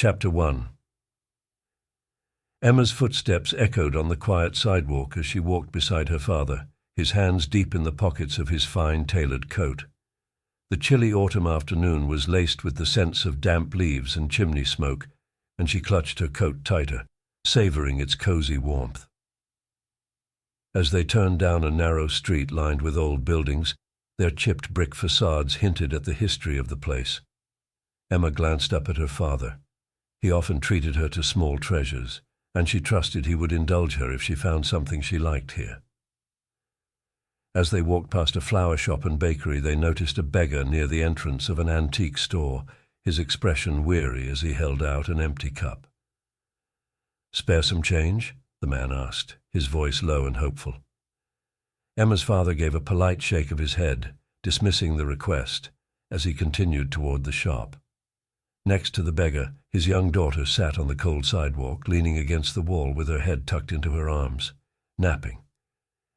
Chapter 1. Emma's footsteps echoed on the quiet sidewalk as she walked beside her father, his hands deep in the pockets of his fine tailored coat. The chilly autumn afternoon was laced with the scents of damp leaves and chimney smoke, and she clutched her coat tighter, savoring its cozy warmth. As they turned down a narrow street lined with old buildings, their chipped brick facades hinted at the history of the place. Emma glanced up at her father. He often treated her to small treasures, and she trusted he would indulge her if she found something she liked here. As they walked past a flower shop and bakery, they noticed a beggar near the entrance of an antique store, his expression weary as he held out an empty cup. "Spare some change?" the man asked, his voice low and hopeful. Emma's father gave a polite shake of his head, dismissing the request, as he continued toward the shop. Next to the beggar, his young daughter sat on the cold sidewalk, leaning against the wall with her head tucked into her arms, napping.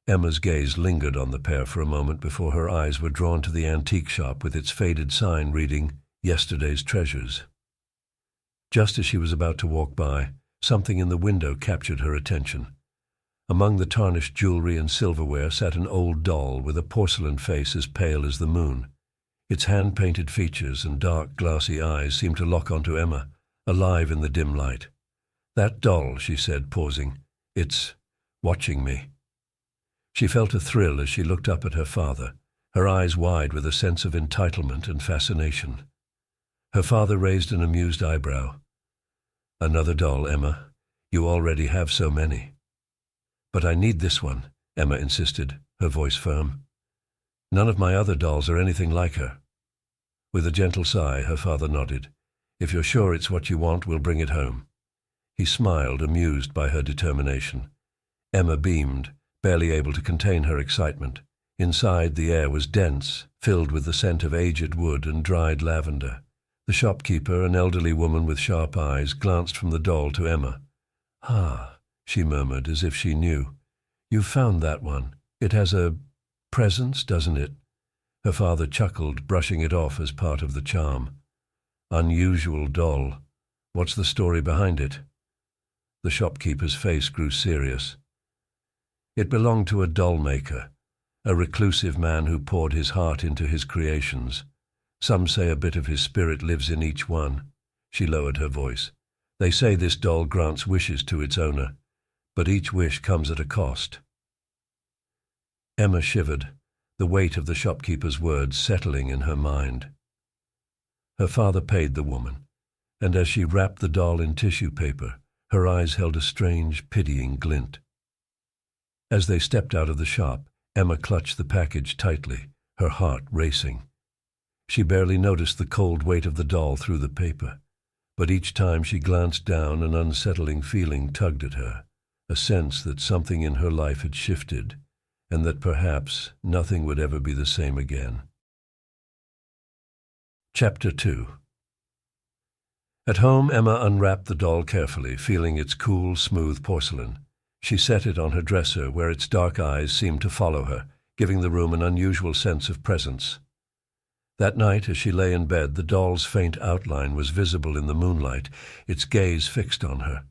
Emma's gaze lingered on the pair for a moment before her eyes were drawn to the antique shop with its faded sign reading, "Yesterday's Treasures." Just as she was about to walk by, something in the window captured her attention. Among the tarnished jewelry and silverware sat an old doll with a porcelain face as pale as the moon. Its hand-painted features and dark, glassy eyes seemed to lock onto Emma, alive in the dim light. "That doll," she said, pausing. "It's watching me." She felt a thrill as she looked up at her father, her eyes wide with a sense of entitlement and fascination. Her father raised an amused eyebrow. "Another doll, Emma. You already have so many." "But I need this one," Emma insisted, her voice firm. "None of my other dolls are anything like her." With a gentle sigh, her father nodded. "If you're sure it's what you want, we'll bring it home." He smiled, amused by her determination. Emma beamed, barely able to contain her excitement. Inside, the air was dense, filled with the scent of aged wood and dried lavender. The shopkeeper, an elderly woman with sharp eyes, glanced from the doll to Emma. "Ah," she murmured, as if she knew. "You've found that one. It has a presence, doesn't it?" Her father chuckled, brushing it off as part of the charm. "Unusual doll. What's the story behind it?" The shopkeeper's face grew serious. "It belonged to a doll maker, a reclusive man who poured his heart into his creations. Some say a bit of his spirit lives in each one." She lowered her voice. "They say this doll grants wishes to its owner, but each wish comes at a cost." Emma shivered, the weight of the shopkeeper's words settling in her mind. Her father paid the woman, and as she wrapped the doll in tissue paper, her eyes held a strange, pitying glint. As they stepped out of the shop, Emma clutched the package tightly, her heart racing. She barely noticed the cold weight of the doll through the paper, but each time she glanced down, an unsettling feeling tugged at her, a sense that something in her life had shifted, and that perhaps nothing would ever be the same again. Chapter 2. At home, Emma unwrapped the doll carefully, feeling its cool, smooth porcelain. She set it on her dresser, where its dark eyes seemed to follow her, giving the room an unusual sense of presence. That night, as she lay in bed, the doll's faint outline was visible in the moonlight, its gaze fixed on her.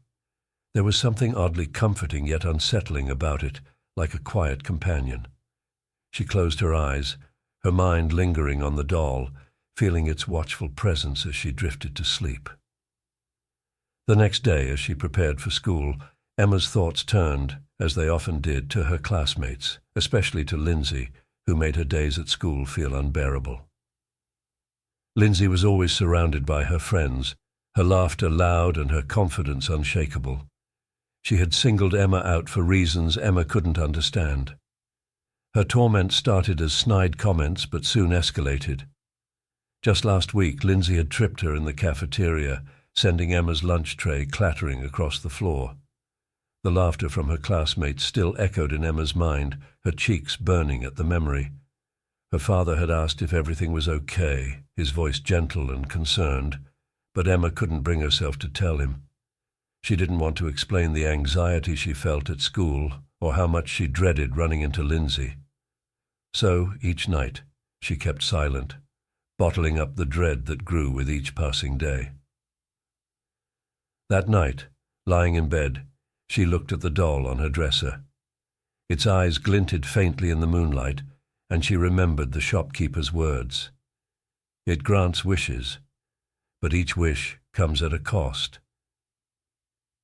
There was something oddly comforting yet unsettling about it, like a quiet companion. She closed her eyes, her mind lingering on the doll, feeling its watchful presence as she drifted to sleep. The next day, as she prepared for school, Emma's thoughts turned, as they often did, to her classmates, especially to Lindsay, who made her days at school feel unbearable. Lindsay was always surrounded by her friends, her laughter loud and her confidence unshakable. She had singled Emma out for reasons Emma couldn't understand. Her torment started as snide comments but soon escalated. Just last week, Lindsay had tripped her in the cafeteria, sending Emma's lunch tray clattering across the floor. The laughter from her classmates still echoed in Emma's mind, her cheeks burning at the memory. Her father had asked if everything was okay, his voice gentle and concerned, but Emma couldn't bring herself to tell him. She didn't want to explain the anxiety she felt at school or how much she dreaded running into Lindsay. So, each night, she kept silent, bottling up the dread that grew with each passing day. That night, lying in bed, she looked at the doll on her dresser. Its eyes glinted faintly in the moonlight, and she remembered the shopkeeper's words. It grants wishes, but each wish comes at a cost.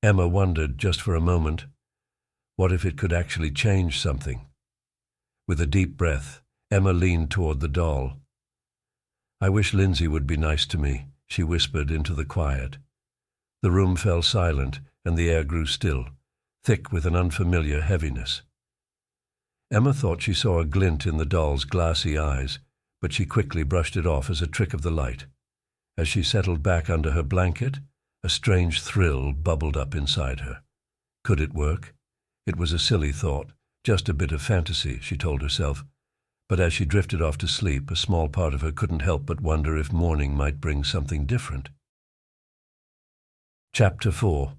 Emma wondered just for a moment, what if it could actually change something? With a deep breath, Emma leaned toward the doll. "I wish Lindsay would be nice to me," she whispered into the quiet. The room fell silent, and the air grew still, thick with an unfamiliar heaviness. Emma thought she saw a glint in the doll's glassy eyes, but she quickly brushed it off as a trick of the light. As she settled back under her blanket, a strange thrill bubbled up inside her. Could it work? It was a silly thought, just a bit of fantasy, she told herself. But as she drifted off to sleep, a small part of her couldn't help but wonder if morning might bring something different. Chapter 4.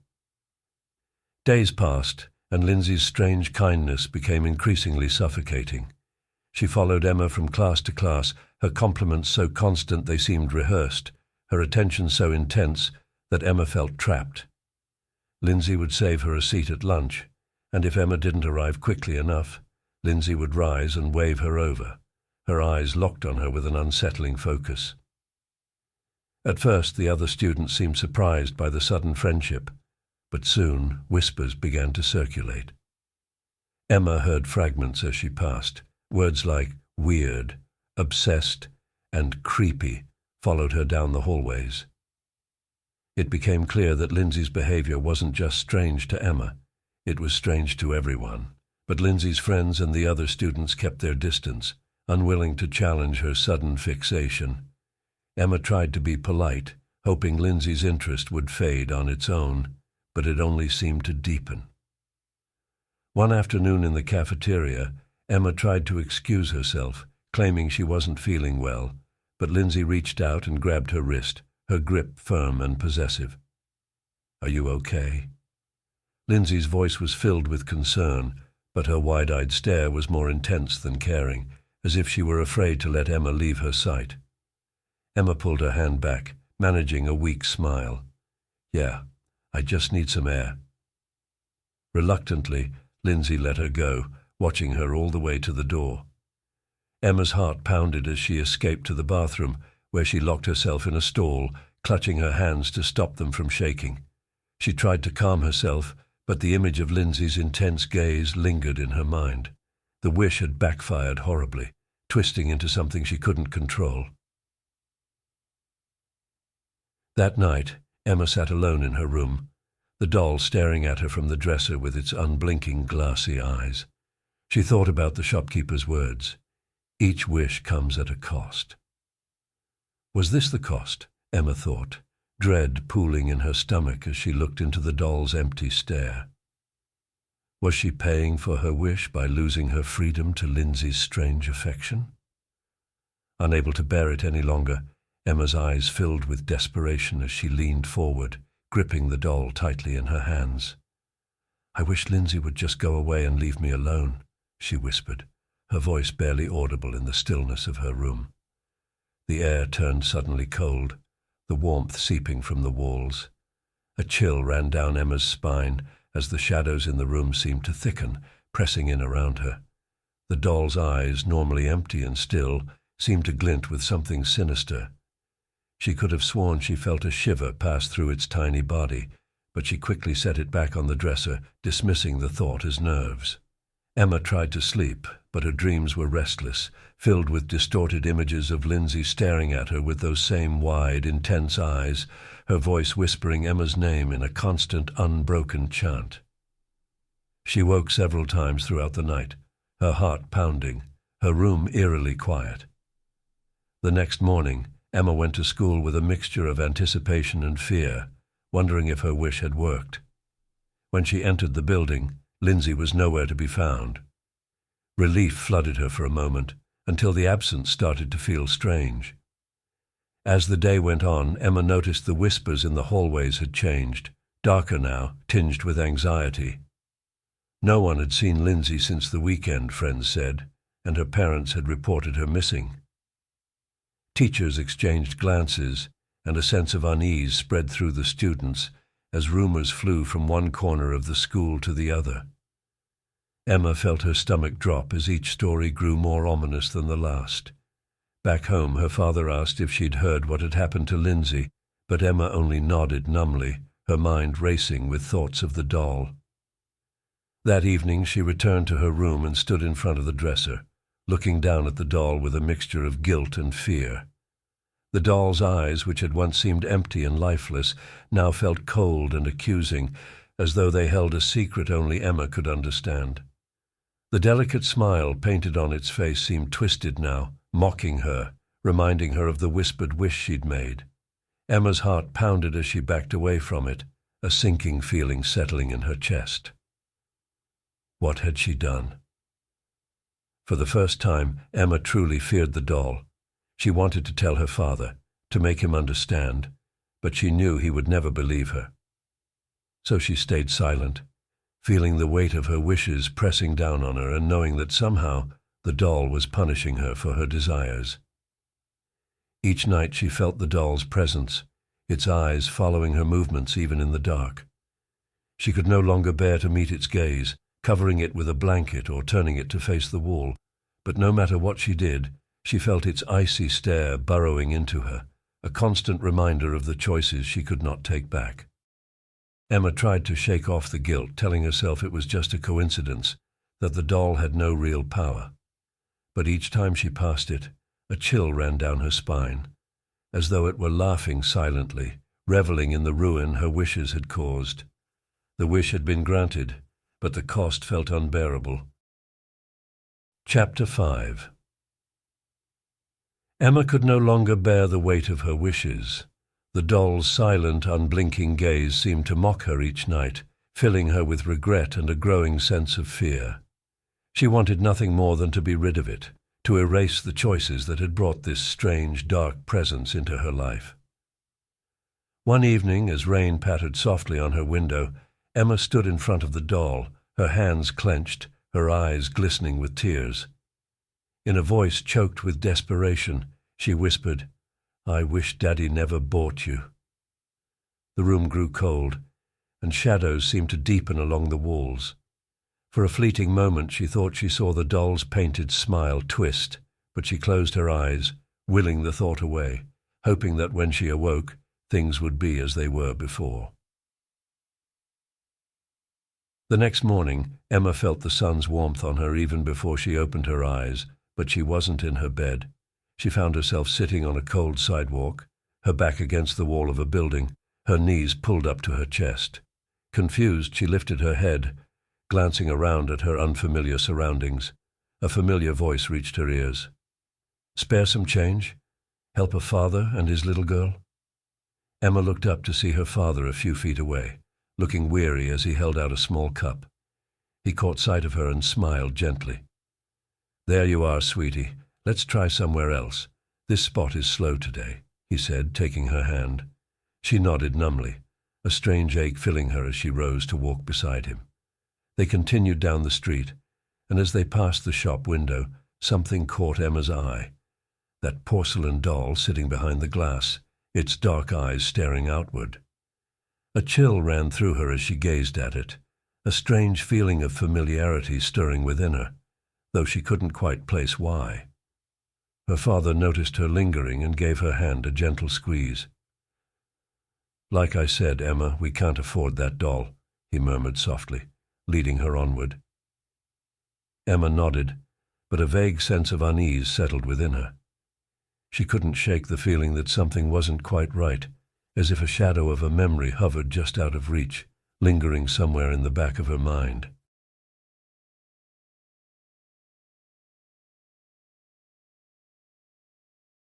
Days passed, and Lindsay's strange kindness became increasingly suffocating. She followed Emma from class to class, her compliments so constant they seemed rehearsed, her attention so intense that Emma felt trapped. Lindsay would save her a seat at lunch, and if Emma didn't arrive quickly enough, Lindsay would rise and wave her over, her eyes locked on her with an unsettling focus. At first the other students seemed surprised by the sudden friendship, but soon whispers began to circulate. Emma heard fragments as she passed. Words like weird, obsessed, and creepy followed her down the hallways. It became clear that Lindsay's behavior wasn't just strange to Emma, it was strange to everyone. But Lindsay's friends and the other students kept their distance, unwilling to challenge her sudden fixation. Emma tried to be polite, hoping Lindsay's interest would fade on its own, but it only seemed to deepen. One afternoon in the cafeteria, Emma tried to excuse herself, claiming she wasn't feeling well, but Lindsay reached out and grabbed her wrist, her grip firm and possessive. "Are you okay?" Lindsay's voice was filled with concern, but her wide-eyed stare was more intense than caring, as if she were afraid to let Emma leave her sight. Emma pulled her hand back, managing a weak smile. "Yeah, I just need some air." Reluctantly, Lindsay let her go, watching her all the way to the door. Emma's heart pounded as she escaped to the bathroom, where she locked herself in a stall, clutching her hands to stop them from shaking. She tried to calm herself, but the image of Lindsay's intense gaze lingered in her mind. The wish had backfired horribly, twisting into something she couldn't control. That night, Emma sat alone in her room, the doll staring at her from the dresser with its unblinking glassy eyes. She thought about the shopkeeper's words. Each wish comes at a cost. Was this the cost? Emma thought, dread pooling in her stomach as she looked into the doll's empty stare. Was she paying for her wish by losing her freedom to Lindsay's strange affection? Unable to bear it any longer, Emma's eyes filled with desperation as she leaned forward, gripping the doll tightly in her hands. "I wish Lindsay would just go away and leave me alone," she whispered, her voice barely audible in the stillness of her room. The air turned suddenly cold, the warmth seeping from the walls. A chill ran down Emma's spine as the shadows in the room seemed to thicken, pressing in around her. The doll's eyes, normally empty and still, seemed to glint with something sinister. She could have sworn she felt a shiver pass through its tiny body, but she quickly set it back on the dresser, dismissing the thought as nerves. Emma tried to sleep, but her dreams were restless, filled with distorted images of Lindsay staring at her with those same wide, intense eyes, her voice whispering Emma's name in a constant, unbroken chant. She woke several times throughout the night, her heart pounding, her room eerily quiet. The next morning, Emma went to school with a mixture of anticipation and fear, wondering if her wish had worked. When she entered the building, Lindsay was nowhere to be found. Relief flooded her for a moment, until the absence started to feel strange. As the day went on, Emma noticed the whispers in the hallways had changed, darker now, tinged with anxiety. No one had seen Lindsay since the weekend, friends said, and her parents had reported her missing. Teachers exchanged glances, and a sense of unease spread through the students as rumors flew from one corner of the school to the other. Emma felt her stomach drop as each story grew more ominous than the last. Back home, her father asked if she'd heard what had happened to Lindsay, but Emma only nodded numbly, her mind racing with thoughts of the doll. That evening she returned to her room and stood in front of the dresser, looking down at the doll with a mixture of guilt and fear. The doll's eyes, which had once seemed empty and lifeless, now felt cold and accusing, as though they held a secret only Emma could understand. The delicate smile painted on its face seemed twisted now, mocking her, reminding her of the whispered wish she'd made. Emma's heart pounded as she backed away from it, a sinking feeling settling in her chest. What had she done? For the first time, Emma truly feared the doll. She wanted to tell her father, to make him understand, but she knew he would never believe her. So she stayed silent, feeling the weight of her wishes pressing down on her and knowing that somehow the doll was punishing her for her desires. Each night she felt the doll's presence, its eyes following her movements even in the dark. She could no longer bear to meet its gaze, covering it with a blanket or turning it to face the wall, but no matter what she did, she felt its icy stare burrowing into her, a constant reminder of the choices she could not take back. Emma tried to shake off the guilt, telling herself it was just a coincidence, that the doll had no real power. But each time she passed it, a chill ran down her spine, as though it were laughing silently, reveling in the ruin her wishes had caused. The wish had been granted, but the cost felt unbearable. Chapter 5. Emma could no longer bear the weight of her wishes. The doll's silent, unblinking gaze seemed to mock her each night, filling her with regret and a growing sense of fear. She wanted nothing more than to be rid of it, to erase the choices that had brought this strange, dark presence into her life. One evening, as rain pattered softly on her window, Emma stood in front of the doll, her hands clenched, her eyes glistening with tears. In a voice choked with desperation, she whispered, "I wish Daddy never bought you." The room grew cold, and shadows seemed to deepen along the walls. For a fleeting moment she thought she saw the doll's painted smile twist, but she closed her eyes, willing the thought away, hoping that when she awoke, things would be as they were before. The next morning, Emma felt the sun's warmth on her even before she opened her eyes, but she wasn't in her bed. She found herself sitting on a cold sidewalk, her back against the wall of a building, her knees pulled up to her chest. Confused, she lifted her head, glancing around at her unfamiliar surroundings. A familiar voice reached her ears. "Spare some change? Help a father and his little girl?" Emma looked up to see her father a few feet away, looking weary as he held out a small cup. He caught sight of her and smiled gently. "There you are, sweetie. Let's try somewhere else. This spot is slow today," he said, taking her hand. She nodded numbly, a strange ache filling her as she rose to walk beside him. They continued down the street, and as they passed the shop window, something caught Emma's eye. That porcelain doll sitting behind the glass, its dark eyes staring outward. A chill ran through her as she gazed at it, a strange feeling of familiarity stirring within her, though she couldn't quite place why. Her father noticed her lingering and gave her hand a gentle squeeze. "Like I said, Emma, we can't afford that doll," he murmured softly, leading her onward. Emma nodded, but a vague sense of unease settled within her. She couldn't shake the feeling that something wasn't quite right, as if a shadow of a memory hovered just out of reach, lingering somewhere in the back of her mind.